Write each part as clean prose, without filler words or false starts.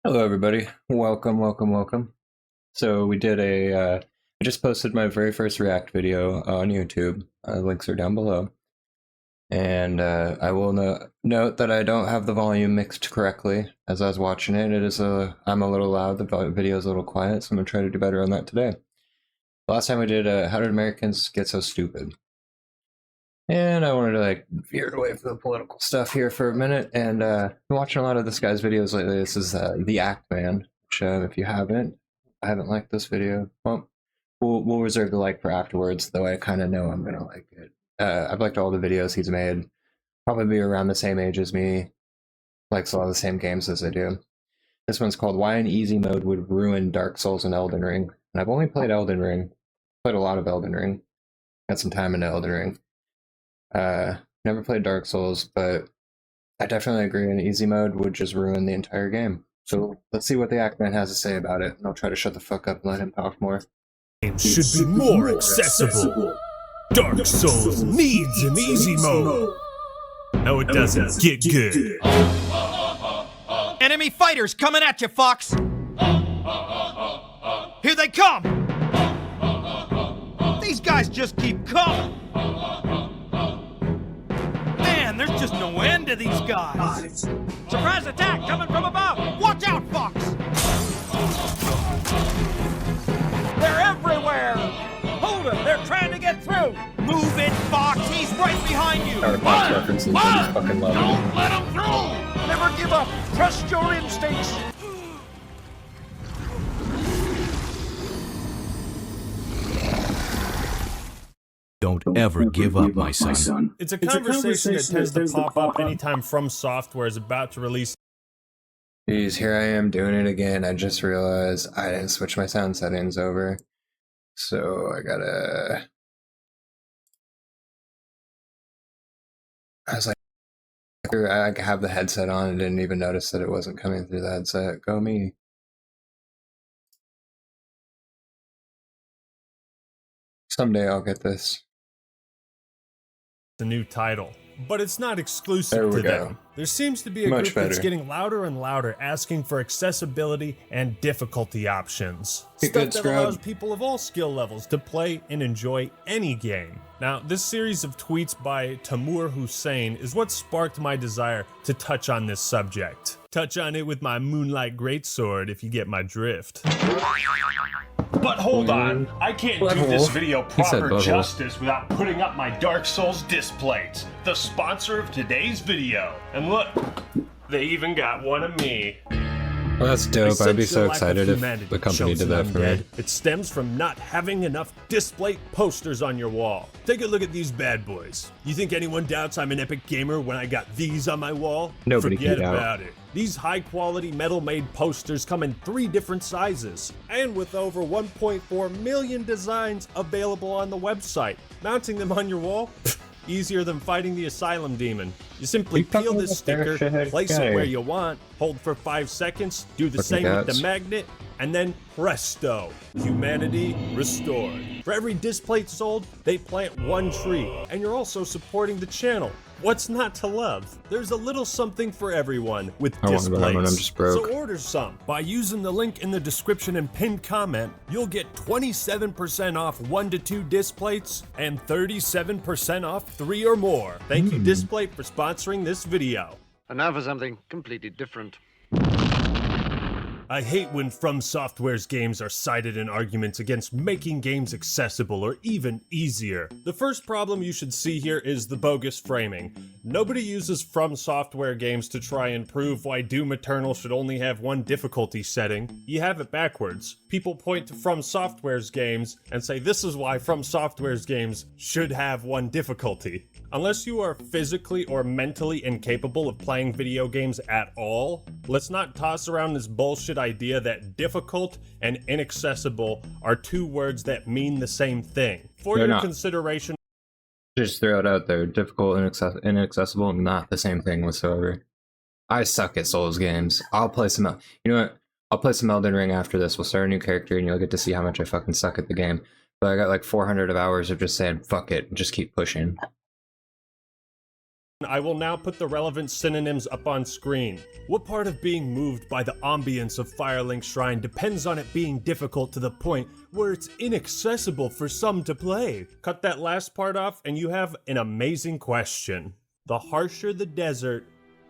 Hello, everybody. Welcome, welcome, welcome. So we did I just posted my very first React video on YouTube. Links are down below. And I will note that I don't have the volume mixed correctly as I was watching it. I'm a little loud, the video is a little quiet, so I'm going to try to do better on that today. Last time we did How Did Americans Get So Stupid? And I wanted to veer away from the political stuff here for a minute, and been watching a lot of this guy's videos lately. This is the Act Man, which if you haven't liked this video, well, we'll reserve the like for afterwards. Though I kind of know I'm gonna like it. I've liked all the videos he's made. Probably around the same age as me. Likes a lot of the same games as I do. This one's called "Why an Easy Mode Would Ruin Dark Souls and Elden Ring." And I've only played Elden Ring. Played a lot of Elden Ring. Got some time into Elden Ring. Never played Dark Souls, but I definitely agree an easy mode would just ruin the entire game. So let's see what the Ackman has to say about it, and I'll try to shut the fuck up and let him talk more. Should be more accessible. Dark Souls needs an easy mode. No, it doesn't. Get good. Enemy fighters coming at you, Fox! Here they come! These guys just keep coming! Man, there's just no end to these guys! Surprise attack coming from above! Watch out, Fox! They're everywhere! Hold them! They're trying to get through! Move it, Fox! He's right behind you! Fox references, I just fucking love it. Don't let him through! Never give up! Trust your instincts! Don't ever give up, my son. It's a conversation that tends to pop up anytime From Software is about to release. Jeez, here I am doing it again. I just realized I didn't switch my sound settings over. So I was like, I have the headset on and didn't even notice that it wasn't coming through the headset. Go me. Someday I'll get this. The new title, but it's not exclusive to them. There seems to be a group that's getting louder and louder asking for accessibility and difficulty options. Stuff that allows people of all skill levels to play and enjoy any game. Now, this series of tweets by Tamur Hussein is what sparked my desire to touch on this subject. Touch on it with my Moonlight Greatsword if you get my drift. But hold on, I can't do this video proper justice without putting up my Dark Souls displays, the sponsor of today's video. And look, they even got one of me. Well, that's dope. I'd be so excited if the company did that for me. It stems from not having enough display posters on your wall. Take a look at these bad boys. You think anyone doubts I'm an epic gamer when I got these on my wall? Nobody Forget can doubt. about it. These high-quality metal-made posters come in 3 different sizes, and with over 1.4 million designs available on the website. Mounting them on your wall? Easier than fighting the asylum demon. You simply peel this sticker, place it where you want, hold for 5 seconds, do the same with the magnet, and then presto, humanity restored. For every display sold, they plant 1 tree, and you're also supporting the channel. What's not to love? There's a little something for everyone with displays. I'm just broke. So order some. By using the link in the description and pinned comment, you'll get 27% off 1 to 2 displays and 37% off 3 or more. Thank you, Display, for sponsoring this video. And now for something completely different. I hate when From Software's games are cited in arguments against making games accessible or even easier. The first problem you should see here is the bogus framing. Nobody uses From Software games to try and prove why Doom Eternal should only have 1 difficulty setting. You have it backwards. People point to From Software's games and say this is why From Software's games should have 1 difficulty. Unless you are physically or mentally incapable of playing video games at all, let's not toss around this bullshit idea that difficult and inaccessible are 2 words that mean the same thing. For your consideration, just throw it out there. Difficult and inaccessible, not the same thing whatsoever. I suck at Souls games. I'll play some. You know what? I'll play some Elden Ring after this. We'll start a new character, and you'll get to see how much I fucking suck at the game. But I got like 400 hours of just saying fuck it and just keep pushing. I will now put the relevant synonyms up on screen. What part of being moved by the ambience of Firelink Shrine depends on it being difficult to the point where it's inaccessible for some to play? Cut that last part off and you have an amazing question. The harsher the desert,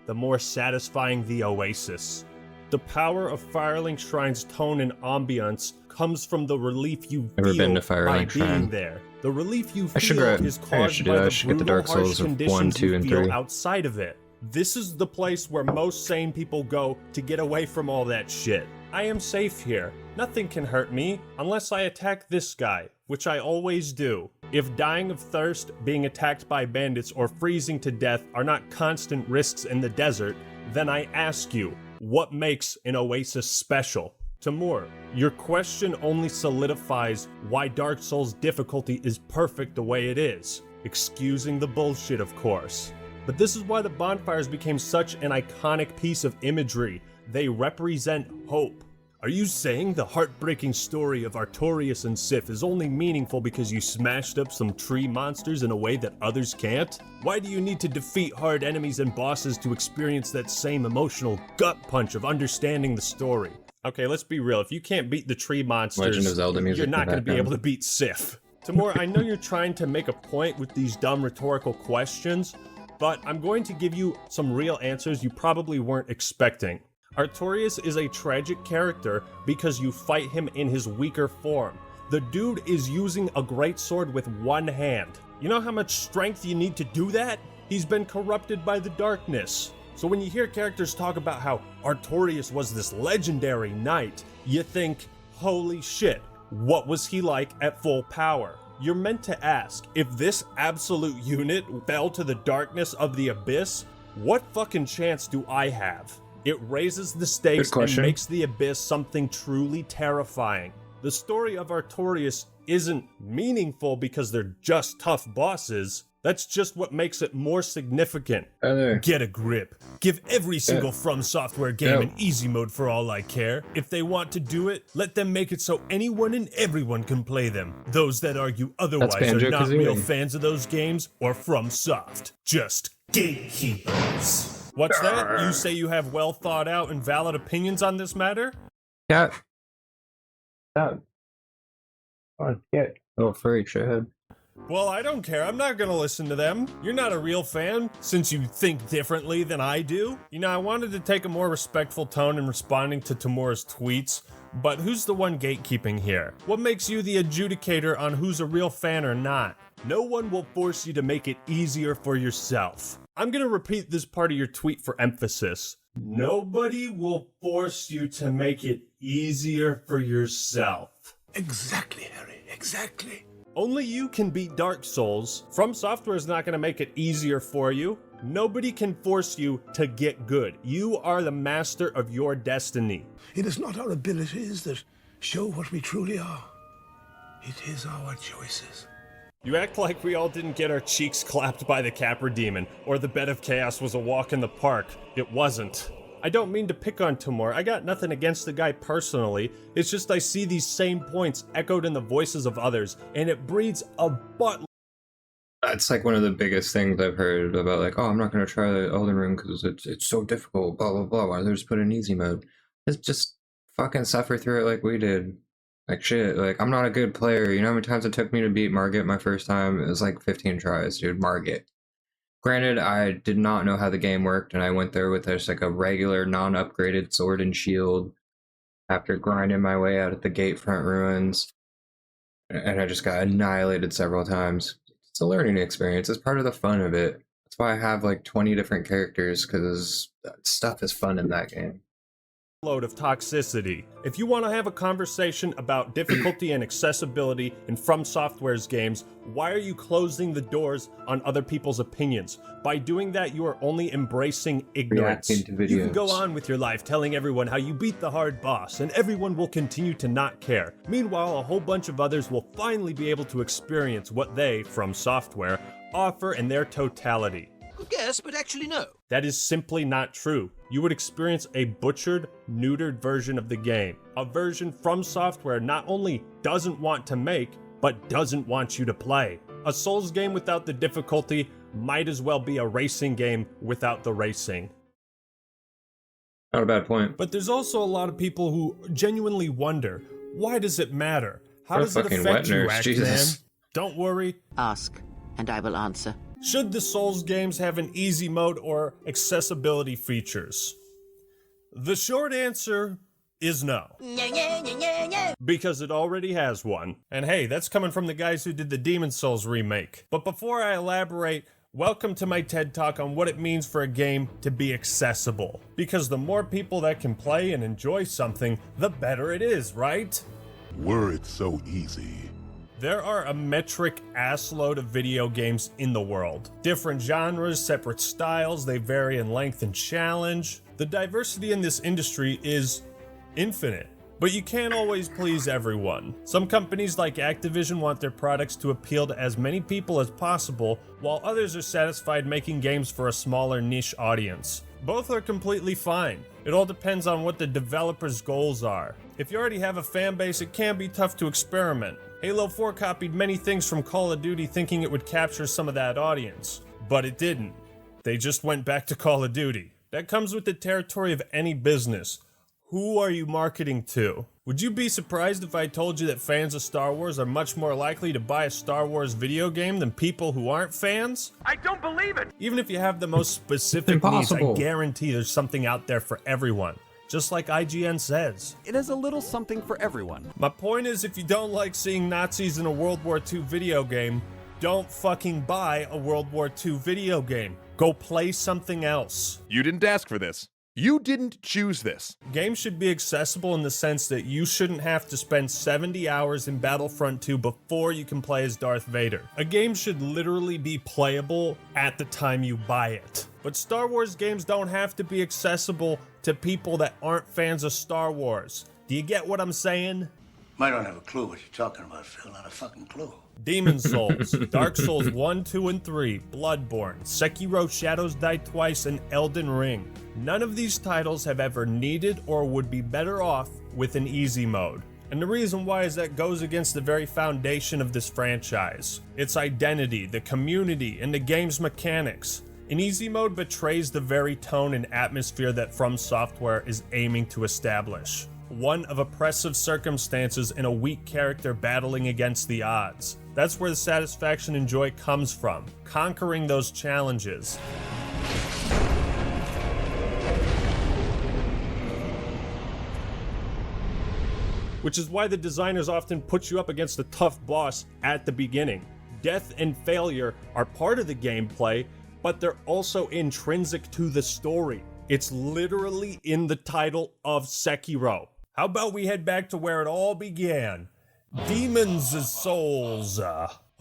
the more satisfying the oasis. The power of Firelink Shrine's tone and ambience comes from the relief you Never been feel to by Firelink being Shrine. there. The relief you I should feel go- is I caused should do by that. I the should get the brutal, Dark harsh Souls of 1, conditions 2, you and feel 3. outside of it. This is the place where most sane people go to get away from all that shit. I am safe here. Nothing can hurt me unless I attack this guy, which I always do. If dying of thirst, being attacked by bandits, or freezing to death are not constant risks in the desert, then I ask you, what makes an oasis special? Timur, your question only solidifies why Dark Souls difficulty is perfect the way it is. Excusing the bullshit, of course. But this is why the bonfires became such an iconic piece of imagery. They represent hope. Are you saying the heartbreaking story of Artorias and Sif is only meaningful because you smashed up some tree monsters in a way that others can't? Why do you need to defeat hard enemies and bosses to experience that same emotional gut punch of understanding the story? Okay, let's be real. If you can't beat the tree monsters, Legend of Zelda music you're in the not going to be background. able to beat Sif. Timur, I know you're trying to make a point with these dumb rhetorical questions, but I'm going to give you some real answers you probably weren't expecting. Artorias is a tragic character because you fight him in his weaker form. The dude is using a great sword with one hand. You know how much strength you need to do that? He's been corrupted by the darkness. So when you hear characters talk about how Artorias was this legendary knight, you think, holy shit, what was he like at full power? You're meant to ask, if this absolute unit fell to the darkness of the abyss, what fucking chance do I have? It raises the stakes Good and question. makes the abyss something truly terrifying. The story of Artorias isn't meaningful because they're just tough bosses. That's just what makes it more significant. Hi there. Get a grip. Give every single From Software game Yeah. an easy mode for all I care. If they want to do it, let them make it so anyone and everyone can play them. Those that argue otherwise are not Banjo-Kazooie. real fans of those games or From Soft. Just gatekeepers. What's that? You say you have well thought out and valid opinions on this matter? Cat. Cat. Come on, cat. Oh, furry shithead. Well, I don't care. I'm not gonna listen to them. You're not a real fan, since you think differently than I do. You know, I wanted to take a more respectful tone in responding to Timur's tweets, but who's the one gatekeeping here? What makes you the adjudicator on who's a real fan or not? No one will force you to make it easier for yourself. I'm gonna repeat this part of your tweet for emphasis. Nobody will force you to make it easier for yourself. Exactly, Harry. Exactly. Only you can beat Dark Souls. From Software is not going to make it easier for you. Nobody can force you to get good. You are the master of your destiny. It is not our abilities that show what we truly are. It is our choices. You act like we all didn't get our cheeks clapped by the Capra Demon, or the Bed of Chaos was a walk in the park. It wasn't. I don't mean to pick on Timur. I got nothing against the guy personally. It's just I see these same points echoed in the voices of others, and it breeds a butt. That's like one of the biggest things I've heard about, like, oh, I'm not going to try the Elden Ring because it's so difficult, blah, blah, blah. Why don't they just put in easy mode? It's just fucking suffer through it like we did. Like, shit, like, I'm not a good player. You know how many times it took me to beat Margit my first time? It was like 15 tries, dude, Margit. Granted, I did not know how the game worked, and I went there with just like a regular, non-upgraded sword and shield after grinding my way out at the Gatefront ruins, and I just got annihilated several times. It's a learning experience. It's part of the fun of it. That's why I have like 20 different characters, because stuff is fun in that game. Load of toxicity. If you want to have a conversation about difficulty and accessibility in From Software's games, why are you closing the doors on other people's opinions? By doing that, you are only embracing ignorance. Reacting to You can videos. go on with your life telling everyone how you beat the hard boss, and everyone will continue to not care. Meanwhile, a whole bunch of others will finally be able to experience what they, From Software, offer in their totality. Good guess, but actually no. That is simply not true. You would experience a butchered, neutered version of the game. A version From Software not only doesn't want to make, but doesn't want you to play. A Souls game without the difficulty might as well be a racing game without the racing. Not a bad point. But there's also a lot of people who genuinely wonder, why does it matter? How What a does it fucking affect wet you, nurse, Act Jesus. Man? Don't worry. Ask, and I will answer. Should the Souls games have an easy mode or accessibility features? The short answer is no. Because it already has one. And hey, that's coming from the guys who did the Demon's Souls remake. But before I elaborate, welcome to my TED Talk on what it means for a game to be accessible. Because the more people that can play and enjoy something, the better it is, right? Were it so easy. There are a metric assload of video games in the world. Different genres, separate styles, they vary in length and challenge. The diversity in this industry is infinite. But you can't always please everyone. Some companies like Activision want their products to appeal to as many people as possible, while others are satisfied making games for a smaller niche audience. Both are completely fine. It all depends on what the developer's goals are. If you already have a fan base, it can be tough to experiment. Halo 4 copied many things from Call of Duty thinking it would capture some of that audience. But it didn't. They just went back to Call of Duty. That comes with the territory of any business. Who are you marketing to? Would you be surprised if I told you that fans of Star Wars are much more likely to buy a Star Wars video game than people who aren't fans? I don't believe it! Even if you have the most specific needs, I Impossible. guarantee there's something out there for everyone. Just like IGN says. It has a little something for everyone. My point is, if you don't like seeing Nazis in a World War II video game, don't fucking buy a World War II video game. Go play something else. You didn't ask for this. You didn't choose this. Games should be accessible in the sense that you shouldn't have to spend 70 hours in Battlefront 2 before you can play as Darth Vader. A game should literally be playable at the time you buy it. But Star Wars games don't have to be accessible to people that aren't fans of Star Wars. Do you get what I'm saying? I don't have a clue what you're talking about, Phil. Not a fucking clue. Demon's Souls, Dark Souls 1, 2, and 3, Bloodborne, Sekiro Shadows Die Twice, and Elden Ring. None of these titles have ever needed or would be better off with an easy mode. And the reason why is that goes against the very foundation of this franchise. Its identity, the community, and the game's mechanics. An easy mode betrays the very tone and atmosphere that From Software is aiming to establish. One of oppressive circumstances and a weak character battling against the odds. That's where the satisfaction and joy comes from, conquering those challenges. Which is why the designers often put you up against a tough boss at the beginning. Death and failure are part of the gameplay, but they're also intrinsic to the story. It's literally in the title of Sekiro. How about we head back to where it all began? Demon's Souls.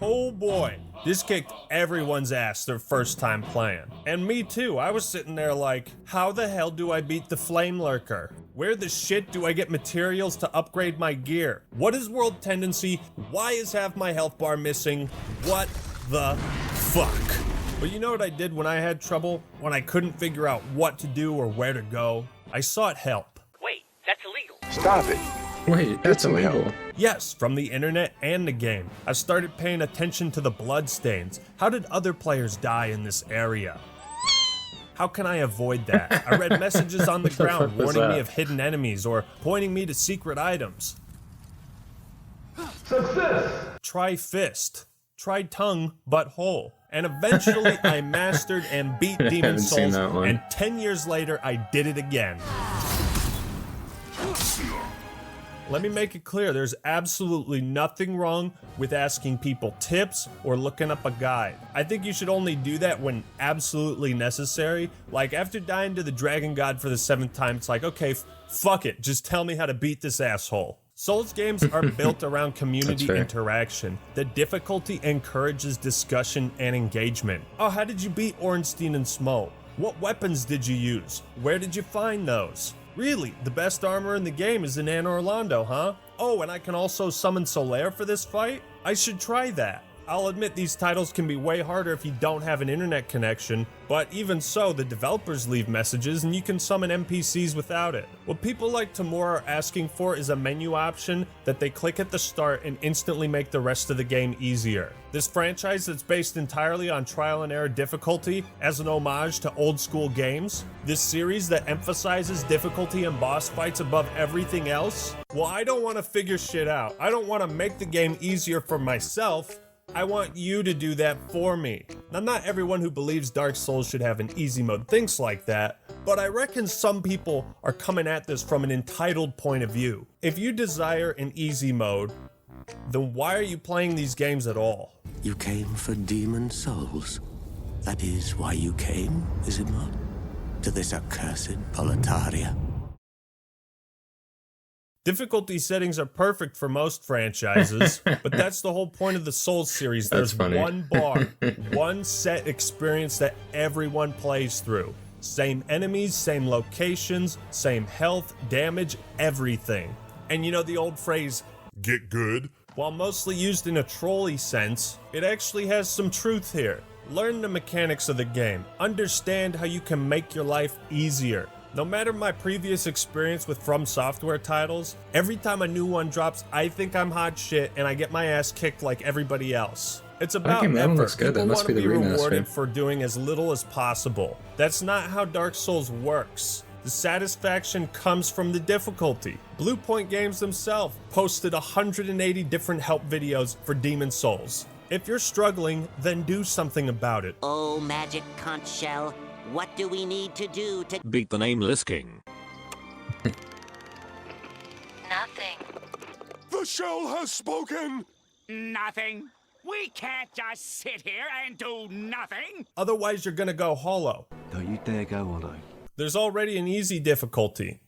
Oh boy, this kicked everyone's ass their first time playing. And me too, I was sitting there like, how the hell do I beat the Flame Lurker? Where the shit do I get materials to upgrade my gear? What is World Tendency? Why is half my health bar missing? What the fuck? But you know what I did when I had trouble? When I couldn't figure out what to do or where to go? I sought help. Wait, that's illegal. Stop it. Wait, that's some illegal. help. Yes, from the internet and the game. I started paying attention to the bloodstains. How did other players die in this area? How can I avoid that? I read messages on the ground fuck was warning me that? of hidden enemies or pointing me to secret items. Success! Try fist. Try tongue, but whole. And eventually I mastered and beat haven't Demon's seen Souls, that one. and 10 years later I did it again. Let me make it clear, there's absolutely nothing wrong with asking people tips or looking up a guide. I think you should only do that when absolutely necessary. Like after dying to the Dragon God for the 7th time, it's like, okay, fuck it, just tell me how to beat this asshole. Souls games are built around community fair. interaction. The difficulty encourages discussion and engagement. Oh, how did you beat Ornstein and Smoke? What weapons did you use? Where did you find those? Really, the best armor in the game is in Anne Orlando, huh? Oh, and I can also summon Solaire for this fight? I should try that. I'll admit these titles can be way harder if you don't have an internet connection, but even so, the developers leave messages and you can summon NPCs without it. What people like Tamura are asking for is a menu option that they click at the start and instantly make the rest of the game easier. This franchise that's based entirely on trial and error difficulty as an homage to old school games, this series that emphasizes difficulty and boss fights above everything else, well, I don't want to figure shit out. I don't want to make the game easier for myself. I want you to do that for me. Now, not everyone who believes Dark Souls should have an easy mode thinks like that, but I reckon some people are coming at this from an entitled point of view. If you desire an easy mode, then why are you playing these games at all? You came for demon souls. That is why you came, is it not? To this accursed Boletaria. Difficulty settings are perfect for most franchises, but that's the whole point of the Souls series. There's one bar, one set experience that everyone plays through. Same enemies, same locations, same health, damage, everything. And you know the old phrase, get good? While mostly used in a trolley sense, it actually has some truth here. Learn the mechanics of the game. Understand how you can make your life easier. No matter my previous experience with From Software titles, every time a new one drops, I think I'm hot shit and I get my ass kicked like everybody else. It's about effort. People want to be rewarded for doing as little as possible. That's not how Dark Souls works. The satisfaction comes from the difficulty. Blue Point Games themselves posted 180 different help videos for Demon Souls. If you're struggling, then do something about it. Oh, magic conch shell. What do we need to do to beat the nameless king? Nothing. The shell has spoken! Nothing. We can't just sit here and do nothing. Otherwise, you're gonna go hollow. Don't you dare go hollow. There's already an easy difficulty.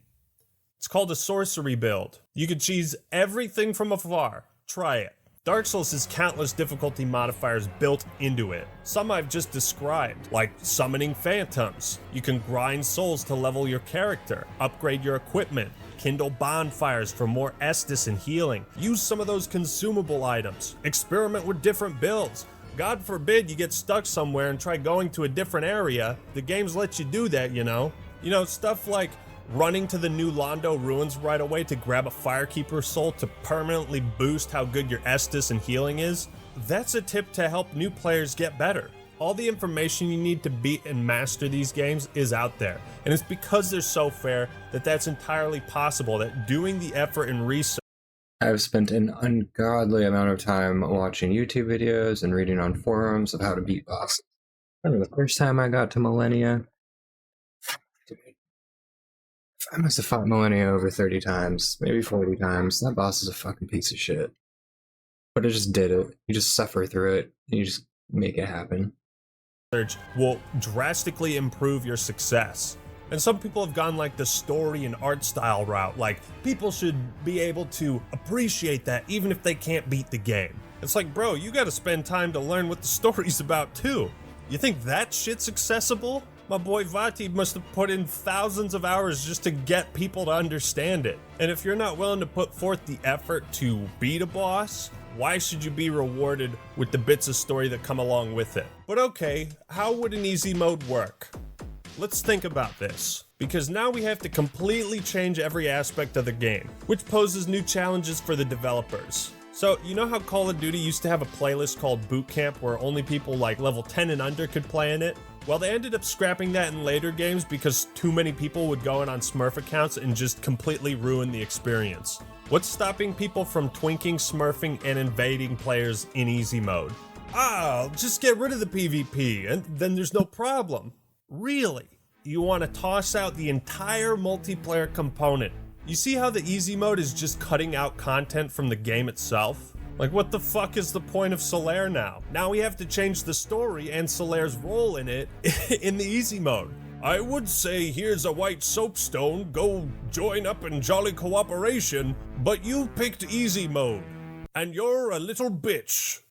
It's called a sorcery build. You can cheese everything from afar. Try it. Dark Souls has countless difficulty modifiers built into it. Some I've just described, like summoning phantoms. You can grind souls to level your character, upgrade your equipment, kindle bonfires for more Estus and healing, use some of those consumable items, experiment with different builds. God forbid you get stuck somewhere and try going to a different area. The games let you do that, you know. You know, stuff like running to the new Londo ruins right away to grab a Firekeeper soul to permanently boost how good your Estus and healing is. That's a tip to help new players get better. All the information you need to beat and master these games is out there, and it's because they're so fair that that's entirely possible, that doing the effort and research. I've spent an ungodly amount of time watching YouTube videos and reading on forums of how to beat bosses. I remember the first time I got to Millennia, I must have fought Millennia over 30 times, maybe 40 times. That boss is a fucking piece of shit. But I just did it. You just suffer through it, and you just make it happen. Will drastically improve your success. And some people have gone like the story and art style route, like people should be able to appreciate that even if they can't beat the game. It's like, bro, you gotta spend time to learn what the story's about too. You think that shit's accessible? My boy Vati must have put in thousands of hours just to get people to understand it. And if you're not willing to put forth the effort to beat a boss, why should you be rewarded with the bits of story that come along with it? But okay, how would an easy mode work? Let's think about this, because now we have to completely change every aspect of the game, which poses new challenges for the developers. So, you know how Call of Duty used to have a playlist called Boot Camp where only people like level 10 and under could play in it? Well, they ended up scrapping that in later games because too many people would go in on Smurf accounts and just completely ruin the experience. What's stopping people from twinking, smurfing, and invading players in easy mode? Just get rid of the PvP, and then there's no problem. Really? You want to toss out the entire multiplayer component? You see how the easy mode is just cutting out content from the game itself? Like, what the fuck is the point of Solaire now? Now we have to change the story and Solaire's role in it in the easy mode. I would say here's a white soapstone, go join up in jolly cooperation, but you picked easy mode, and you're a little bitch.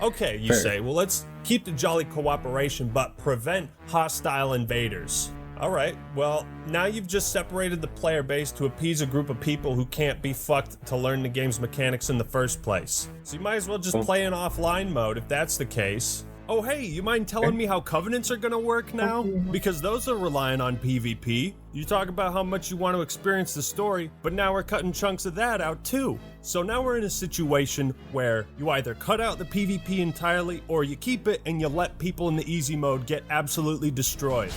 Okay, you say, well, let's keep the jolly cooperation, but prevent hostile invaders. Alright, well, now you've just separated the player base to appease a group of people who can't be fucked to learn the game's mechanics in the first place. So you might as well just play in offline mode if that's the case. Oh hey, you mind telling me how covenants are gonna work now? Because those are relying on PvP. You talk about how much you want to experience the story, but now we're cutting chunks of that out too. So now we're in a situation where you either cut out the PvP entirely, or you keep it and you let people in the easy mode get absolutely destroyed.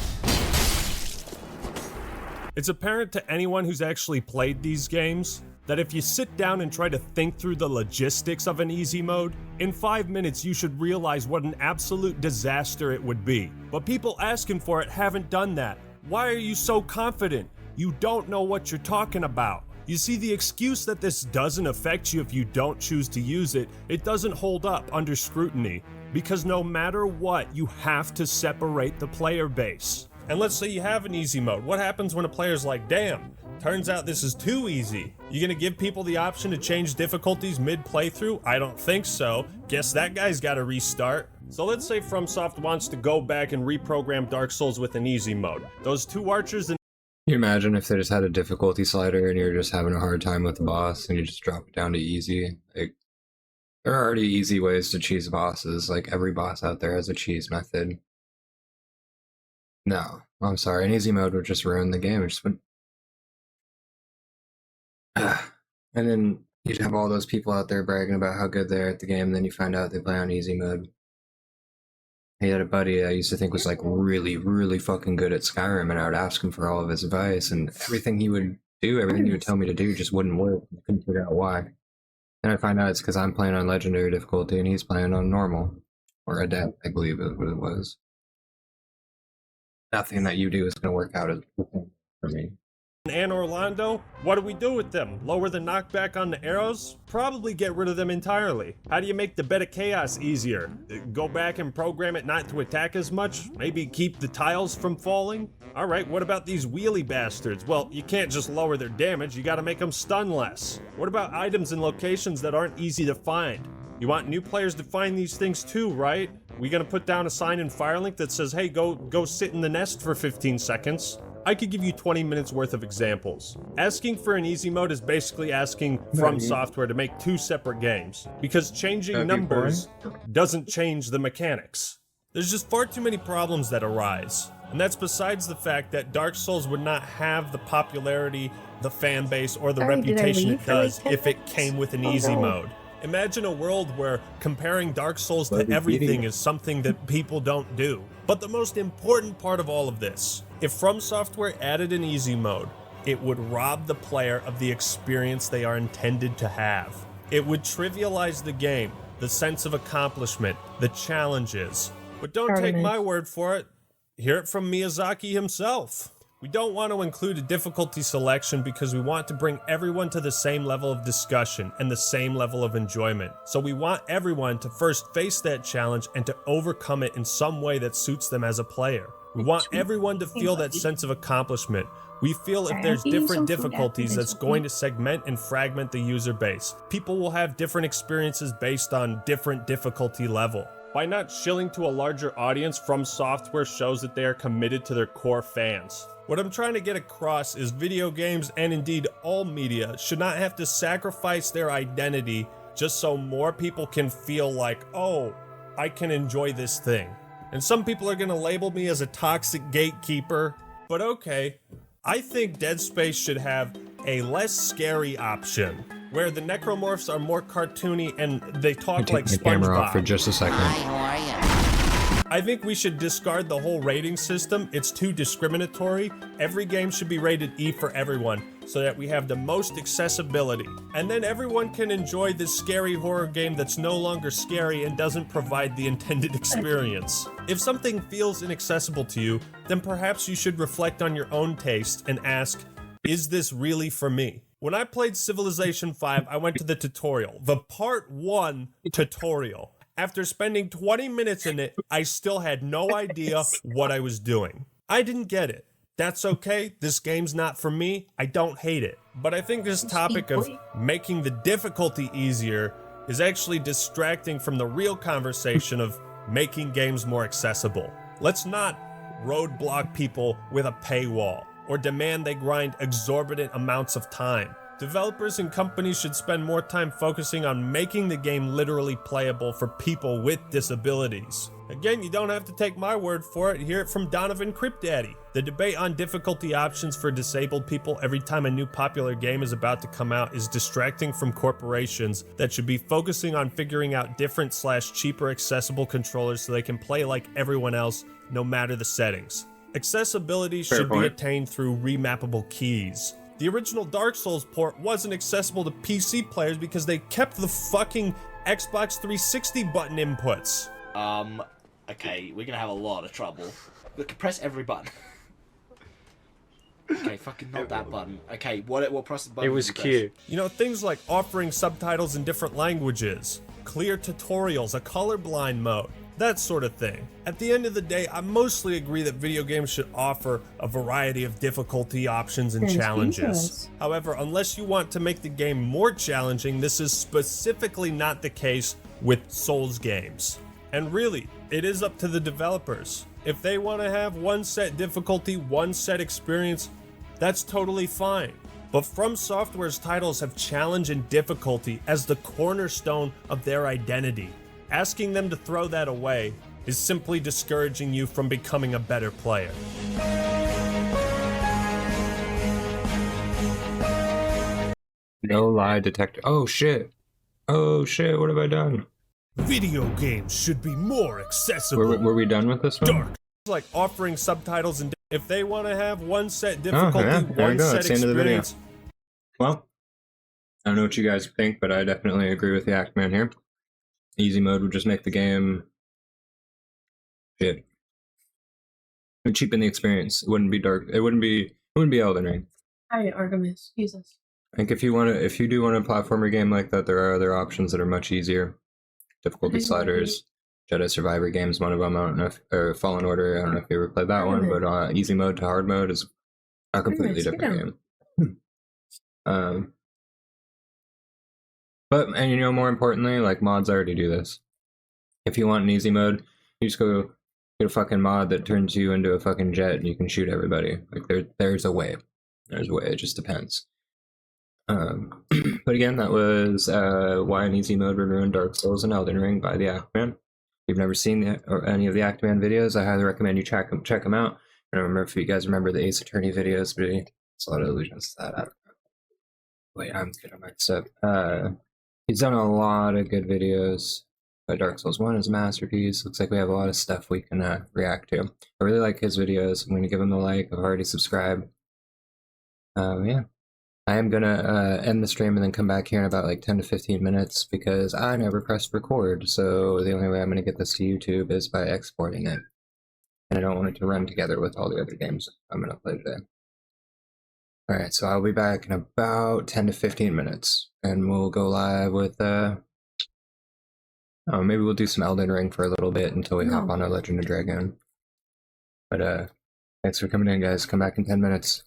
It's apparent to anyone who's actually played these games that if you sit down and try to think through the logistics of an easy mode, in 5 minutes you should realize what an absolute disaster it would be. But people asking for it haven't done that. Why are you so confident? You don't know what you're talking about. You see, the excuse that this doesn't affect you if you don't choose to use it, it doesn't hold up under scrutiny. Because no matter what, you have to separate the player base. And let's say you have an easy mode. What happens when a player's like, damn, turns out this is too easy? You gonna give people the option to change difficulties mid-playthrough? I don't think so. Guess that guy's gotta restart. So let's say FromSoft wants to go back and reprogram Dark Souls with an easy mode. Those two archers and Can you imagine if they just had a difficulty slider and you're just having a hard time with the boss and you just drop it down to easy? Like, there are already easy ways to cheese bosses. Like, every boss out there has a cheese method. No, I'm sorry. An easy mode would just ruin the game. It just would. And then you'd have all those people out there bragging about how good they are at the game, and then you find out they play on easy mode. I had a buddy I used to think was like really, really fucking good at Skyrim, and I would ask him for all of his advice, and everything he would do, everything he would tell me to do just wouldn't work. I couldn't figure out why. And I find out it's because I'm playing on legendary difficulty and he's playing on normal. Or adept, I believe is what it was. Nothing that you do is going to work out as for me. and Orlando, what do we do with them? Lower the knockback on the arrows? Probably get rid of them entirely. How do you make the Bed of Chaos easier? Go back and program it not to attack as much? Maybe keep the tiles from falling? Alright, what about these wheelie bastards? Well, you can't just lower their damage, you gotta make them stun less. What about items and locations that aren't easy to find? You want new players to find these things too, right? We gonna put down a sign in Firelink that says, hey, go sit in the nest for 15 seconds? I could give you 20 minutes worth of examples. Asking for an easy mode is basically asking From Software to make two separate games, because changing numbers doesn't change the mechanics. There's just far too many problems that arise, and that's besides the fact that Dark Souls would not have the popularity, the fan base, or the reputation it does if it came with an easy mode. Imagine a world where comparing Dark Souls to everything is something that people don't do. But the most important part of all of this, if From Software added an easy mode, it would rob the player of the experience they are intended to have. It would trivialize the game, the sense of accomplishment, the challenges. But don't take my word for it. Hear it from Miyazaki himself. We don't want to include a difficulty selection because we want to bring everyone to the same level of discussion and the same level of enjoyment. So we want everyone to first face that challenge and to overcome it in some way that suits them as a player. We want everyone to feel that sense of accomplishment. We feel if there's different difficulties, that's going to segment and fragment the user base. People will have different experiences based on different difficulty level. By not shilling to a larger audience, From Software shows that they are committed to their core fans. What I'm trying to get across is video games, and indeed all media, should not have to sacrifice their identity just so more people can feel like, oh, I can enjoy this thing. And some people are gonna label me as a toxic gatekeeper, but okay. I think Dead Space should have a less scary option, where the necromorphs are more cartoony and they talk like SpongeBob. Camera off for just a second. Hi, how are you? I think we should discard the whole rating system. It's too discriminatory. Every game should be rated E for everyone, so that we have the most accessibility. And then everyone can enjoy this scary horror game that's no longer scary and doesn't provide the intended experience. If something feels inaccessible to you, then perhaps you should reflect on your own taste and ask, is this really for me? When I played Civilization 5, I went to the tutorial, the Part 1 tutorial. After spending 20 minutes in it, I still had no idea what I was doing. I didn't get it. That's okay, this game's not for me, I don't hate it. But I think this topic of making the difficulty easier is actually distracting from the real conversation of making games more accessible. Let's not roadblock people with a paywall, or demand they grind exorbitant amounts of time. Developers and companies should spend more time focusing on making the game literally playable for people with disabilities. Again, you don't have to take my word for it, hear it from Donovan Cryptdaddy. The debate on difficulty options for disabled people every time a new popular game is about to come out is distracting from corporations that should be focusing on figuring out different / cheaper accessible controllers so they can play like everyone else, no matter the settings. Accessibility should be attained through remappable keys. The original Dark Souls port wasn't accessible to PC players because they kept the fucking Xbox 360 button inputs. Okay, we're gonna have a lot of trouble. We can press every button. Okay, fucking not that button. Okay, what press the button? It was Q. You know, things like offering subtitles in different languages, clear tutorials, a colorblind mode, that sort of thing. At the end of the day, I mostly agree that video games should offer a variety of difficulty options and challenges. However, unless you want to make the game more challenging, this is specifically not the case with Souls games. And really, it is up to the developers. If they want to have one set difficulty, one set experience, that's totally fine. But From Software's titles have challenge and difficulty as the cornerstone of their identity. Asking them to throw that away is simply discouraging you from becoming a better player. No lie detector. Oh shit. Oh shit, what have I done? Video games should be more accessible. Were we done with this one? Dark. Like offering subtitles and if they want to have one set difficulty, one set experience. Well, I don't know what you guys think, but I definitely agree with the Actman here. Easy mode would just make the game shit. It would cheapen the experience. It wouldn't be dark. It wouldn't be Elden Ring. Hi, Artemis. Jesus. I think if you do want a platformer game like that, there are other options that are much easier. Difficulty sliders, Jedi Survivor games, one of them. I don't know if, or Fallen Order. I don't know if you ever played that one, but easy mode to hard mode is a completely different game. And you know, more importantly, like mods already do this. If you want an easy mode, you just go get a fucking mod that turns you into a fucking jet and you can shoot everybody. Like there's a way. There's a way. It just depends. But again, that was why an easy mode would ruin Dark Souls and Elden Ring by the Actman. If you've never seen any of the Actman videos, I highly recommend you check them out. I don't remember if you guys remember the Ace Attorney videos, but it's a lot of illusions to that. I don't know. Wait, I'm getting mixed up. He's done a lot of good videos. Dark Souls 1 is a masterpiece. Looks like we have a lot of stuff we can react to. I really like his videos. I'm going to give him a like. I've already subscribed. Yeah. I am going to end the stream and then come back here in about like 10 to 15 minutes because I never pressed record. So the only way I'm going to get this to YouTube is by exporting it. And I don't want it to run together with all the other games I'm going to play today. Alright, so I'll be back in about 10 to 15 minutes. And we'll go live with, maybe we'll do some Elden Ring for a little bit until we hop on a Legend of Dragoon. But, thanks for coming in, guys. Come back in 10 minutes.